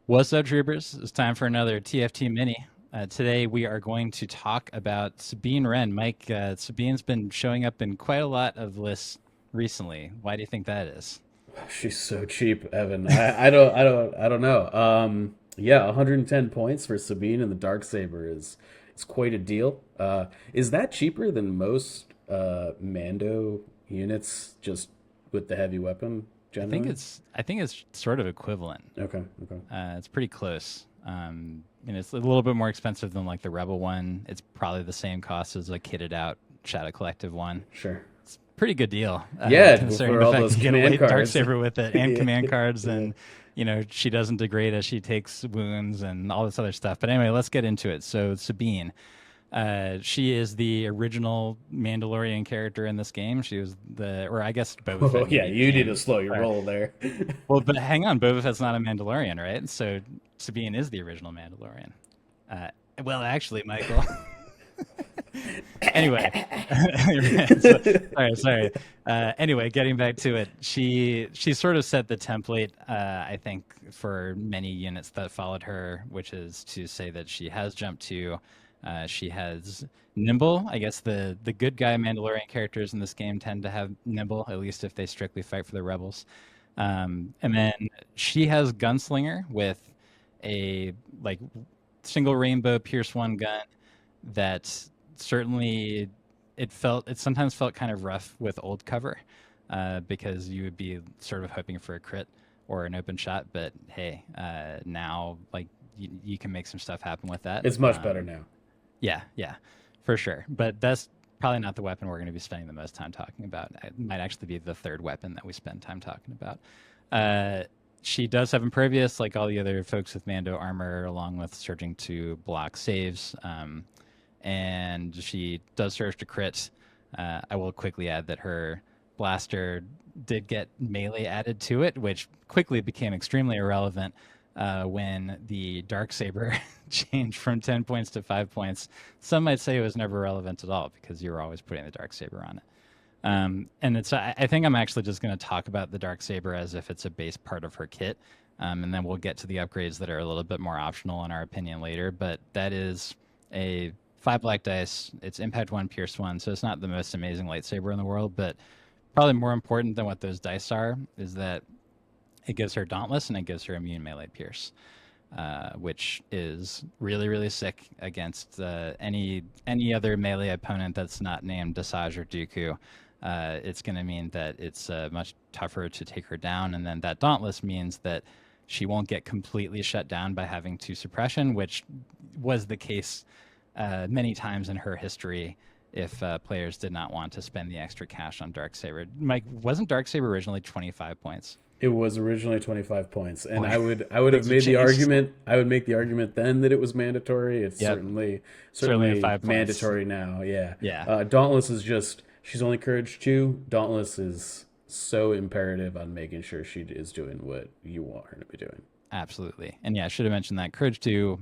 What's up, troopers? It's time for another TFT mini. Today we are going to talk about Sabine Wren. Mike, Sabine's been showing up in quite a lot of lists recently. Why do you think that is? She's so cheap, Evan. I don't know. Yeah, 110 points for Sabine and the Darksaber is quite a deal. Is that cheaper than most Mando units just with the heavy weapon generally? I think it's sort of equivalent. Okay, okay, It's pretty close. And it's a little bit more expensive than like the Rebel one. It's probably the same cost as a kitted out Shadow Collective one. sure. Pretty good deal, Yeah, considering for the all fact those you get a command late dark cards. saber with it and Yeah, command cards, yeah. and she doesn't degrade as she takes wounds and all this other stuff. But anyway, let's get into it. So Sabine, she is the original Mandalorian character in this game. She was or I guess Boba Oh Fett yeah, maybe you need to became. slow your Sorry. roll there. Well, but hang on, Boba Fett's not a Mandalorian, right? So Sabine is the original Mandalorian. Uh, well, actually, Michael. Anyway, sorry. Anyway, getting back to it, she sort of set the template, I think, for many units that followed her, which is to say that she has jump two, she has nimble. I guess the good guy Mandalorian characters in this game tend to have nimble, at least if they strictly fight for the rebels. And then she has gunslinger with a like single rainbow pierce one gun that certainly it sometimes felt kind of rough with old cover, because you would be sort of hoping for a crit or an open shot, but hey, now like you can make some stuff happen with that. It's much better now. Yeah, for sure, but that's probably not the weapon we're going to be spending the most time talking about. It might actually be the third weapon that we spend time talking about. uh, she does have impervious like all the other folks with Mando armor, along with surging to block saves. And she does surge to crit. I will quickly add that her blaster did get melee added to it, which quickly became extremely irrelevant when the dark saber changed from 10 points to 5 points. Some might say it was never relevant at all because you were always putting the dark saber on it. And I think I'm actually just going to talk about the dark saber as if it's a base part of her kit. And then we'll get to the upgrades that are a little bit more optional in our opinion later. But that is a 5 black dice. It's impact one, pierce one. So it's not the most amazing lightsaber in the world, but probably more important than what those dice are is that it gives her dauntless and it gives her immune melee pierce. Which is really really sick against any other melee opponent that's not named Desaj or Dooku. It's going to mean that it's much tougher to take her down, and then that dauntless means that she won't get completely shut down by having two suppression, which was the case many times in her history. If players did not want to spend the extra cash on Darksaber, Mike, wasn't Darksaber originally 25 points? It was originally 25 points, and Boy, things have have made the changed. argument. I would make the argument then that it was mandatory. It's Yep, certainly at certainly 5 points. mandatory now. Yeah, Yeah, Dauntless is just she's only courage two. Dauntless is so imperative on making sure she is doing what you want her to be doing. absolutely. And yeah, I should have mentioned that. Courage 2,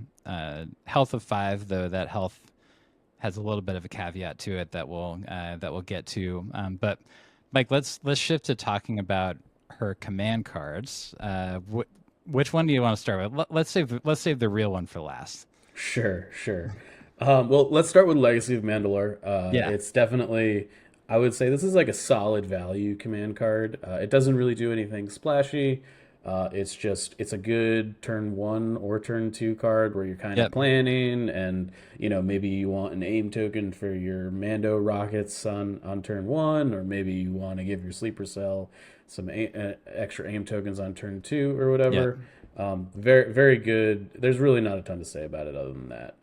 health of 5, though that health has a little bit of a caveat to it that we'll get to. But Mike, let's shift to talking about her command cards. Which one do you want to start with? Let's save the real one for last. Sure, sure. Well, let's start with Legacy of Mandalore. Yeah. It's definitely, I would say, this is like a solid value command card. It doesn't really do anything splashy. It's a good turn one or turn two card where you're kind of Yep. planning, and maybe you want an aim token for your Mando rockets on turn one, or maybe you want to give your sleeper cell some extra aim tokens on turn two or Yep. whatever. Very, very good. There's really not a ton to say about it other than that.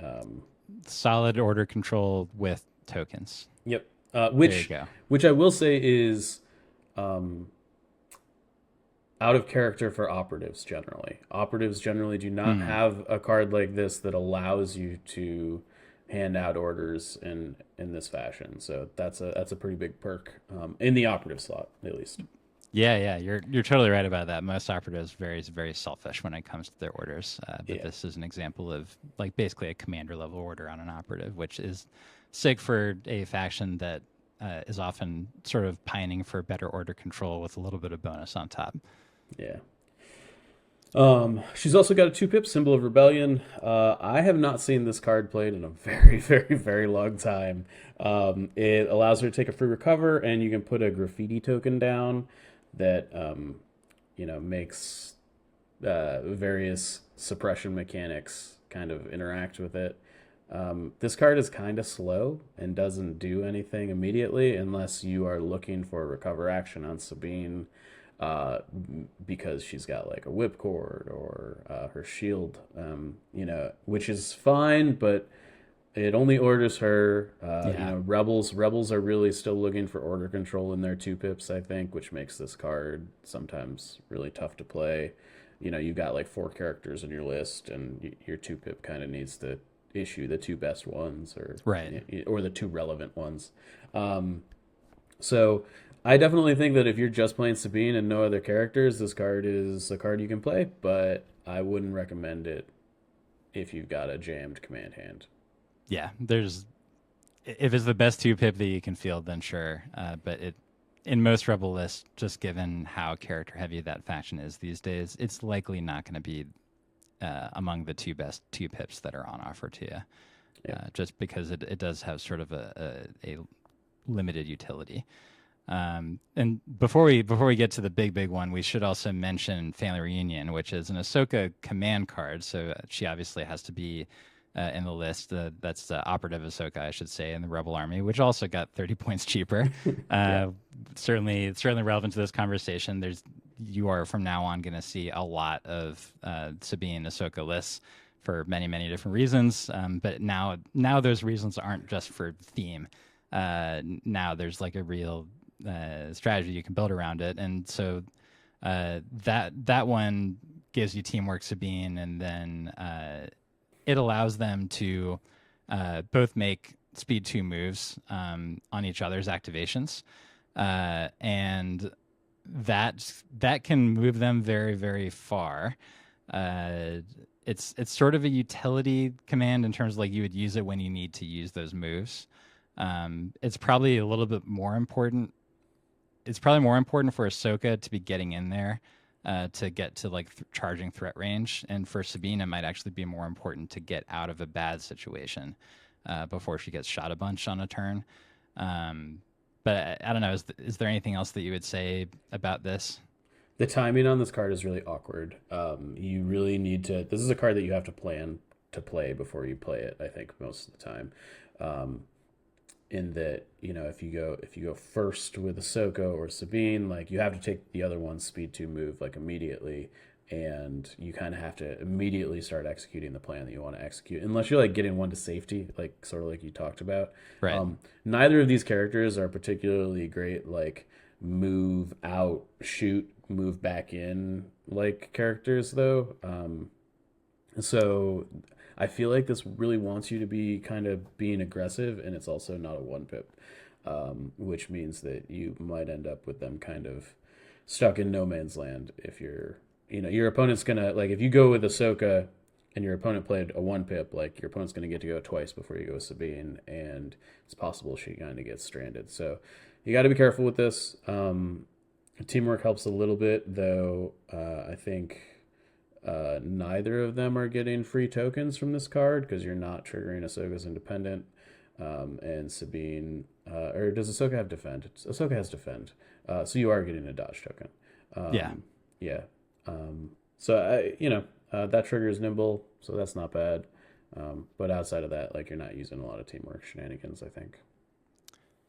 Solid order control with tokens. Yep. There you go. Which I will say is um, out of character for operatives generally. Operatives generally do not Hmm. have a card like this that allows you to hand out orders in this fashion. So that's a pretty big perk in the operative slot at least. Yeah, you're totally right about that. Most operatives very selfish when it comes to their orders, but Yeah. this is an example of like basically a commander level order on an operative, which is sick for a faction that is often sort of pining for better order control with a little bit of bonus on top. Yeah. She's also got a 2-pip, Symbol of Rebellion. I have not seen this card played in a very, very, very long time. It allows her to take a free recover, and you can put a graffiti token down that makes various suppression mechanics kind of interact with it. This card is kind of slow and doesn't do anything immediately unless you are looking for a recover action on Sabine, uh, because she's got like a whipcord or her shield, which is fine, but it only orders her. Yeah. Rebels are really still looking for order control in their 2-pips, I think, which makes this card sometimes really tough to play. You've got like 4 characters in your list, and your 2-pip kind of needs to issue the 2 best ones, Right. or the 2 relevant ones. So I definitely think that if you're just playing Sabine and no other characters, this card is a card you can play, but I wouldn't recommend it if you've got a jammed command hand. Yeah. There's if it's the best 2-pip that you can field, then sure. But in most Rebel lists, just given how character heavy that faction is these days, it's likely not going to be among the 2 best 2-pips that are on offer to you. Yeah. Just because it does have sort of a limited utility. And before we get to the big one, we should also mention Family Reunion, which is an Ahsoka command card. So she obviously has to be in the list. That's the operative Ahsoka, I should say, in the Rebel Army, which also got 30 points cheaper. Yeah. Certainly relevant to this conversation. You are from now on going to see a lot of Sabine Ahsoka lists for many different reasons. But now those reasons aren't just for theme. Now there's like a real strategy you can build around it, and so that one gives you teamwork Sabine, and then it allows them to both make speed 2 moves on each other's activations, and that can move them very far. Uh, it's sort of a utility command in terms of like you would use it when you need to use those moves. It's probably a little bit more important. It's probably more important for Ahsoka to be getting in there to get to like charging threat range, and for Sabine, it might actually be more important to get out of a bad situation before she gets shot a bunch on a turn. But I don't know. Is there anything else that you would say about this? The timing on this card is really awkward. You really need to. This is a card that you have to plan to play before you play it, I think, most of the time. Um, in that, if you go first with Ahsoka or Sabine, like you have to take the other one's speed 2 move like immediately, and you kind of have to immediately start executing the plan that you want to execute, unless you're like getting one to safety, like sort of like you talked about. Right. Neither of these characters are particularly great, like move out, shoot, move back in like characters, though. So I feel like this really wants you to be kind of being aggressive, and it's also not a 1-pip, which means that you might end up with them kind of stuck in no man's land if your opponent's gonna, like, if you go with Ahsoka and your opponent played a 1-pip, like your opponent's gonna get to go twice before you go with Sabine, and it's possible she kind of gets stranded. So you got to be careful with this. Teamwork helps a little bit, though. I think neither of them are getting free tokens from this card because you're not triggering Ahsoka's independent. And Sabine, or does Ahsoka have defend? Ahsoka has defend, so you are getting a dodge token. Yeah. Yeah. So that trigger is nimble, so that's not bad. But outside of that, like, you're not using a lot of teamwork shenanigans, I think.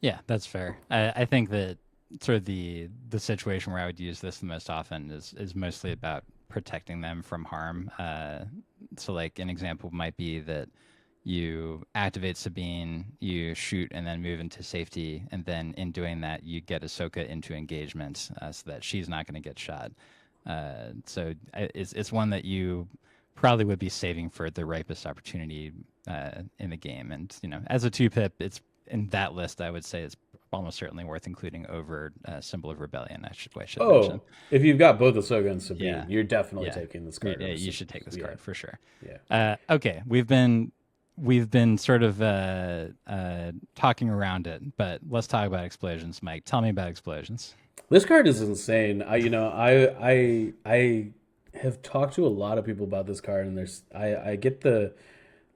Yeah, that's fair. I think that sort of the situation where I would use this the most often is mostly about protecting them from harm. So like an example might be that you activate Sabine, you shoot, and then move into safety, and then in doing that, you get Ahsoka into engagement so that she's not going to get shot. It's one that you probably would be saving for the ripest opportunity in the game. And as a 2-pip, it's in that list. I would say it's almost certainly worth including over Symbol of Rebellion. I should mention. Oh, if you've got both Ahsoka and Sabine, Yeah, you're definitely yeah, taking this card. yeah. You should take this card for sure. Yeah. Okay, we've been sort of talking around it, but let's talk about explosions. Mike, tell me about explosions. This card is insane. I have talked to a lot of people about this card, and I get the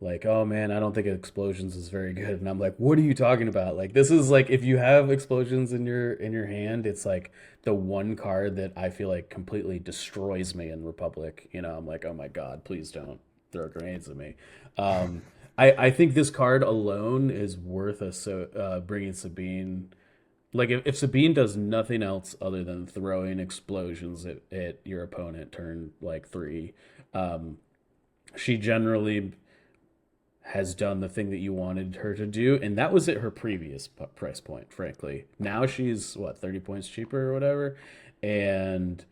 like, oh man, I don't think explosions is very good, and I'm like, what are you talking about? Like, this is like, if you have explosions in your hand, it's like the one card that I feel like completely destroys me in Republic. You know, I'm like, oh my god, please don't throw grenades at me. Um, I think this card alone is worth bringing Sabine. Like, if Sabine does nothing else other than throwing explosions at your opponent turn like three, um, she generally has done the thing that you wanted her to do, and that was at her previous price point. Frankly, now she's what, 30 points cheaper or whatever, and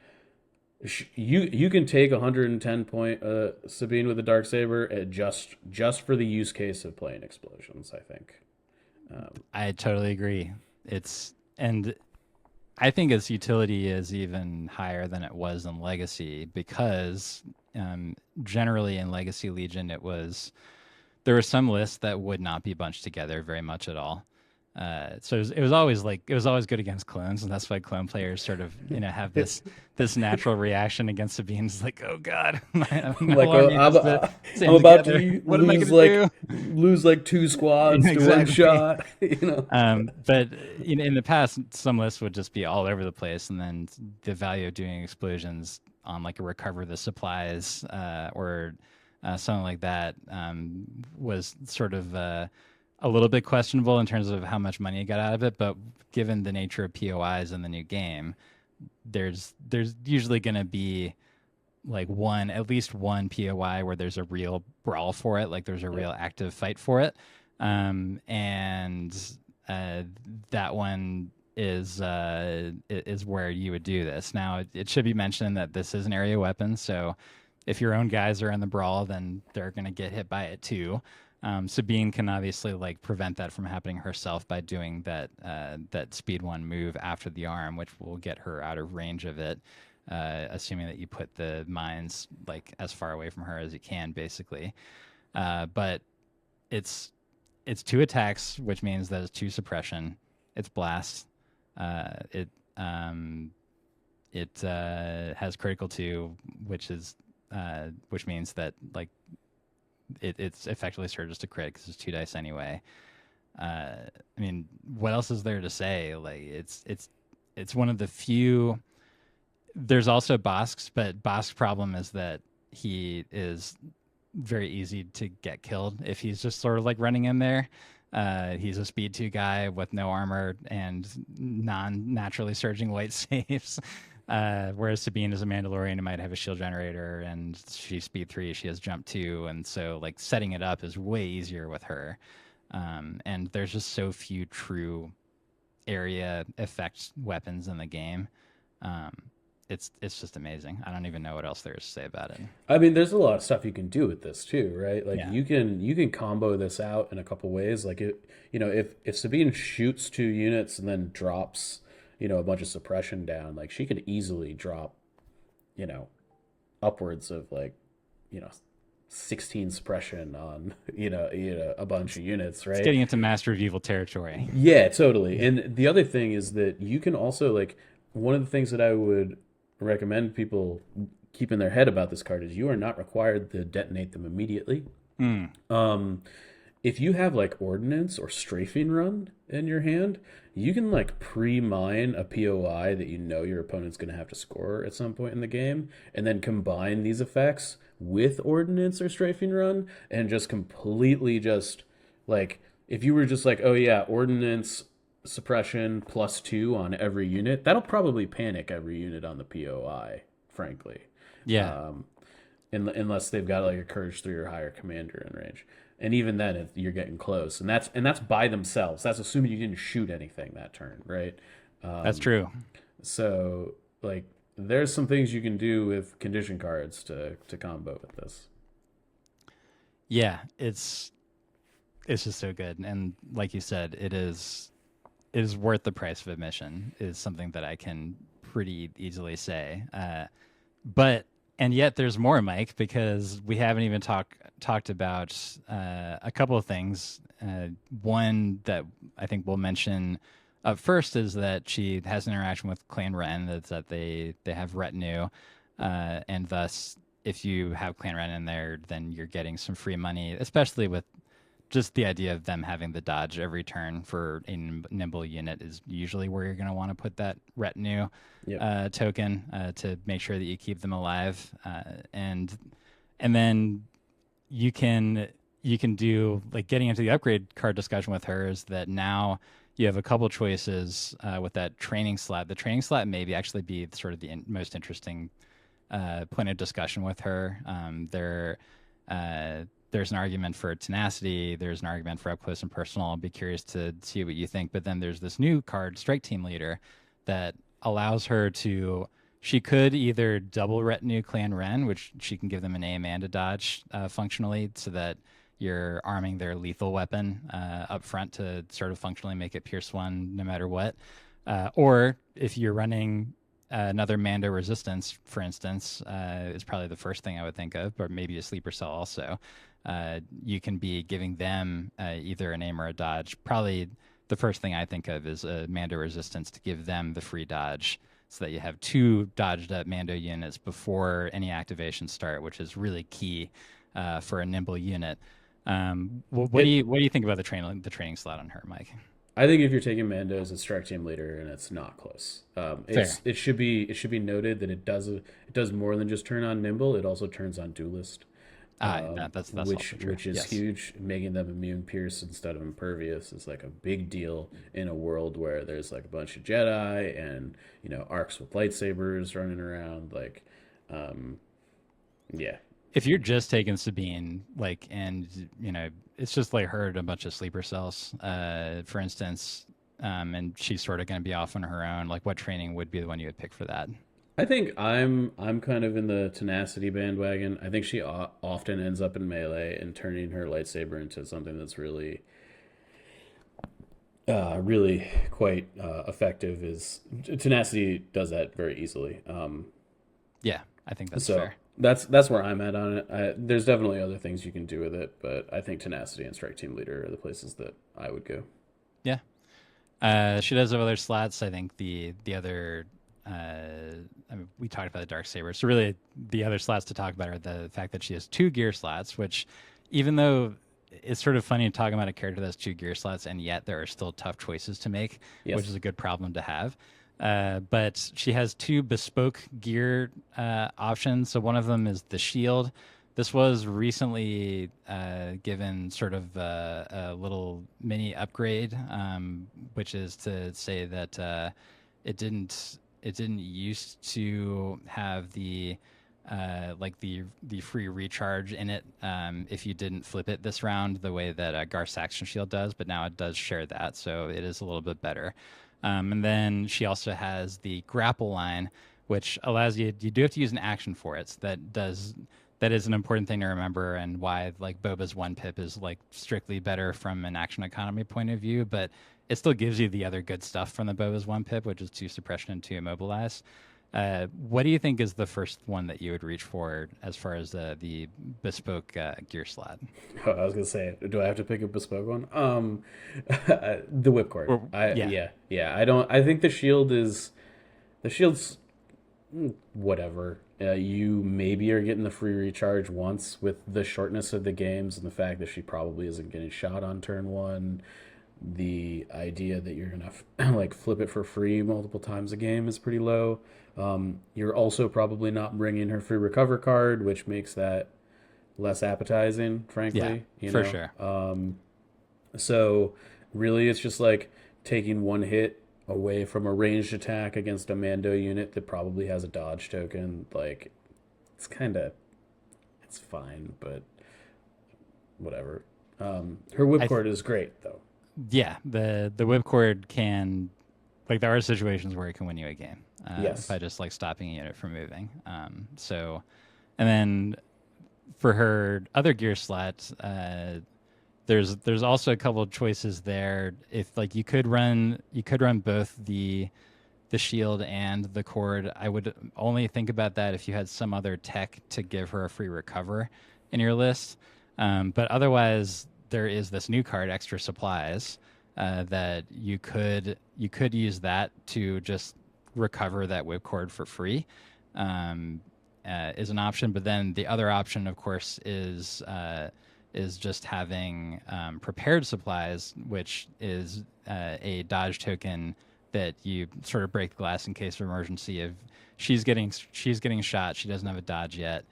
you can take 110 point Sabine with a dark saber at just for the use case of playing explosions. I think. I totally agree. It's and I think its utility is even higher than it was in Legacy because generally in Legacy Legion there were some lists that would not be bunched together very much at all. So it was always good against clones, and that's why clone players sort of have this natural reaction against Sabines, like, oh god, my Like, whole army has to I'm stand about together. to What am I lose gonna like two do? squads to one Exactly. shot. You know. But in the past, some lists would just be all over the place, and then the value of doing explosions on like a recover the supplies or something like that was sort of a little bit questionable in terms of how much money you got out of it. But given the nature of POIs in the new game, there's usually going to be like at least one POI where there's a real brawl for it, like there's a real active fight for it, and uh, that one is where you would do this. Now, it should be mentioned that this is an area weapon, so if your own guys are in the brawl, then they're going to get hit by it too. Sabine can obviously like prevent that from happening herself by doing that speed one move after the arm, which will get her out of range of it, assuming that you put the mines like as far away from her as you can, basically. But it's it's two attacks, which means that it's two suppression. It's blast. It has critical two, which means that like it's effectively surges to crit because it's two dice anyway. I mean, what else is there to say? Like it's one of the few. There's also Bosk's, but Bosk's problem is that he is very easy to get killed if he's just sort of like running in there. He's a speed two guy with no armor and non-naturally surging white saves. Whereas Sabine is a Mandalorian who might have a shield generator, and she's speed three, she has jump two, and so like setting it up is way easier with her. And there's just so few true area effect weapons in the game. Um, it's just amazing. I don't even know what else there is to say about it. I mean, there's a lot of stuff you can do with this too, right? Like, Yeah. you can combo this out in a couple ways. Like, if Sabine shoots two units and then drops, a bunch of suppression down, like she could easily drop, you know, upwards of like, you know, 16 suppression on, a bunch of units, It's right? getting into Master of Evil territory. Yeah, totally. And the other thing is that you can also like, one of the things that I would recommend people keep in their head about this card is you are not required to detonate them immediately. Mm. Um, if you have like ordnance or strafing run in your hand, you can like pre-mine a POI that you know your opponent's going to have to score at some point in the game, and then combine these effects with ordnance or strafing run, and just completely just like, if you were just like, oh yeah, ordnance suppression plus two on every unit, that'll probably panic every unit on the POI, frankly. Yeah. Um, unless they've got like a courage three or higher commander in range, and even then you're getting close, and that's by themselves. That's assuming you didn't shoot anything that turn, right? That's true. So like, there's some things you can do with condition cards to combo with this. Yeah, it's just so good, and like you said, it is worth the price of admission. Is something that I can pretty easily say. But and yet there's more, Mike, because we haven't even talked about a couple of things. One that I think we'll mention up first is that she has an interaction with Clan Ren. That's that they have retinue. and thus if you have Clan Ren in there, then you're getting some free money, especially with just the idea of them having the dodge every turn for a nimble unit is usually where you're going to want to put that retinue Yep. token to make sure that you keep them alive, and then you can do like getting into the upgrade card discussion with her is that now you have a couple choices with that training slot. The training slot maybe actually be sort of the most interesting point of discussion with her. There's an argument for tenacity. There's an argument for up close and personal. I'll be curious to see what you think. But then there's this new card, Strike Team Leader, that allows her to. She could either double retinue Clan Ren, which she can give them an aim and a dodge functionally, so that you're arming their lethal weapon up front to sort of functionally make it Pierce 1 no matter what. Or if you're running another Mando Resistance, for instance, is probably the first thing I would think of, or maybe a sleeper cell also. You can be giving them either an aim or a dodge. Probably the first thing I think of is a Mando Resistance to give them the free dodge so that you have 2 dodged up Mando units before any activations start, which is really key for a nimble unit. What do you think about the training slot on her, Mike? I think if you're taking Mando as a Strike Team Leader and it's not close, Fair. it should be noted that it does more than just turn on Nimble. It also turns on Duelist, That's which also true. which is Yes. huge. Making them immune pierce instead of impervious is like a big deal in a world where there's like a bunch of Jedi and arcs with lightsabers running around. Like, yeah, If you're just taking Sabine, like, and it's just like her and a bunch of sleeper cells, for instance, and she's sort of going to be off on her own. Like, what training would be the one you would pick for that? I think I'm kind of in the tenacity bandwagon. I think she often ends up in melee and turning her lightsaber into something that's really quite effective. Is tenacity does that very easily. Yeah, I think that's So fair. that's where I'm at on it. There's definitely other things you can do with it, but I think tenacity and strike team leader are the places that I would go. Yeah. She does have other slots. I think the other. I mean, we talked about the dark saber. So really, the other slots to talk about are the fact that she has 2 gear slots, which, even though it's sort of funny talking about a character that's 2 gear slots, and yet there are still tough choices to make, which is Yes. a good problem to have. But she has 2 bespoke gear options. So one of them is the shield. This was recently given sort of a little mini upgrade, which is to say that it didn't used to have the like the free recharge in it if you didn't flip it this round the way that Gar Saxon Shield does, but now it does share that, so it is a little bit better. And then she also has the grapple line, which allows you do have to use an action for it. So that is an important thing to remember, and why like Boba's 1 pip is like strictly better from an action economy point of view, but it still gives you the other good stuff from the Boba's 1 pip, which is 2 suppression and 2 immobilize. What do you think is the first one that you would reach for as far as the bespoke gear slot? Oh, I was gonna say, do I have to pick a bespoke one? The whipcord. Yeah, Yeah. I don't. I think the shield's whatever. You maybe are getting the free recharge once with the shortness of the games and the fact that she probably isn't getting shot on turn 1. The idea that you're gonna like flip it for free multiple times a game is pretty low. You're also probably not bringing her free recover card, which makes that less appetizing, yeah, frankly. for sure. So really, it's just like taking 1 hit away from a ranged attack against a Mando unit that probably has a dodge token. Like, it's fine, but whatever. Her I whipcord is great though. Yeah, the whipcord can, like, there are situations where it can win you a game Yes. by just like stopping a unit from moving. So, and then for her other gear slot, there's also a couple of choices there. If like you could run both the shield and the cord. I would only think about that if you had some other tech to give her a free recover in your list. But otherwise, there is this new card, Extra Supplies, that you could use that to just recover that whipcord for free. Um, is an option. But then the other option, of course, is just having prepared supplies, which is a dodge token that you sort of break the glass in case of emergency. If she's getting shot, she doesn't have a dodge yet.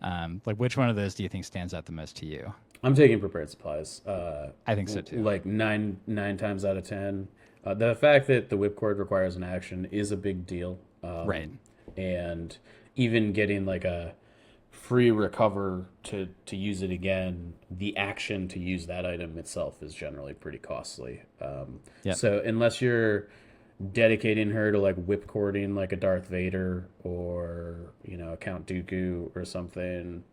Like, which one of those do you think stands out the most to you? I'm taking prepared supplies. I think so too. Like nine times out of 10. The fact that the whipcord requires an action is a big deal. Right. And even getting like a free recover to use it again, the action to use that item itself is generally pretty costly. Yep. So unless you're dedicating her to like whipcording like a Darth Vader or a Count Dooku or something,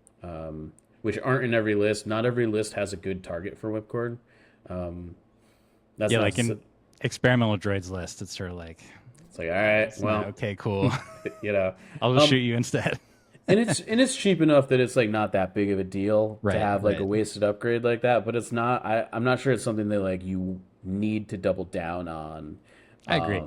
which aren't in every list. Not every list has a good target for whipcord. That's Yeah, not like in experimental droids list, it's sort of like, it's like, all right, well, okay, cool. I'll just shoot you instead. and it's cheap enough that it's like not that big of a deal Right, to have like right. a wasted upgrade like that. But it's not. I'm not sure it's something that like you need to double down on. I agree.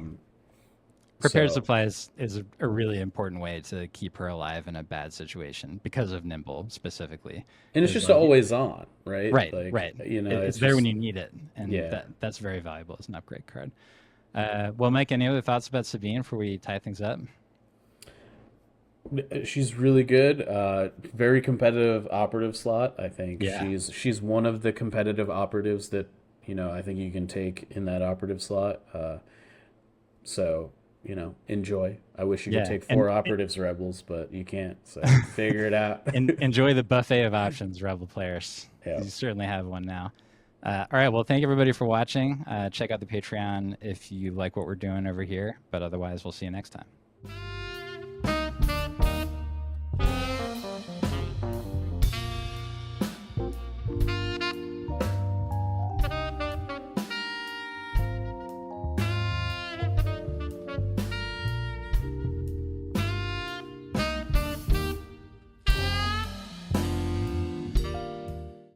Prepared So supplies is a really important way to keep her alive in a bad situation because of nimble specifically. and it's Is just like, always on, right? right, Like, right. It's it's there just, when you need it, and yeah. that's very valuable as an upgrade card. Well, Mike, any other thoughts about Sabine before we tie things up? She's really good. Very competitive operative slot. I think Yeah. she's one of the competitive operatives that I think you can take in that operative slot. So enjoy. I wish you could Yeah, take and 4 operatives rebels, but you can't. So figure it out. enjoy the buffet of options, Rebel players. Yeah. You certainly have one now. All right. Well, thank everybody for watching. Check out the Patreon if you like what we're doing over here. But otherwise, we'll see you next time.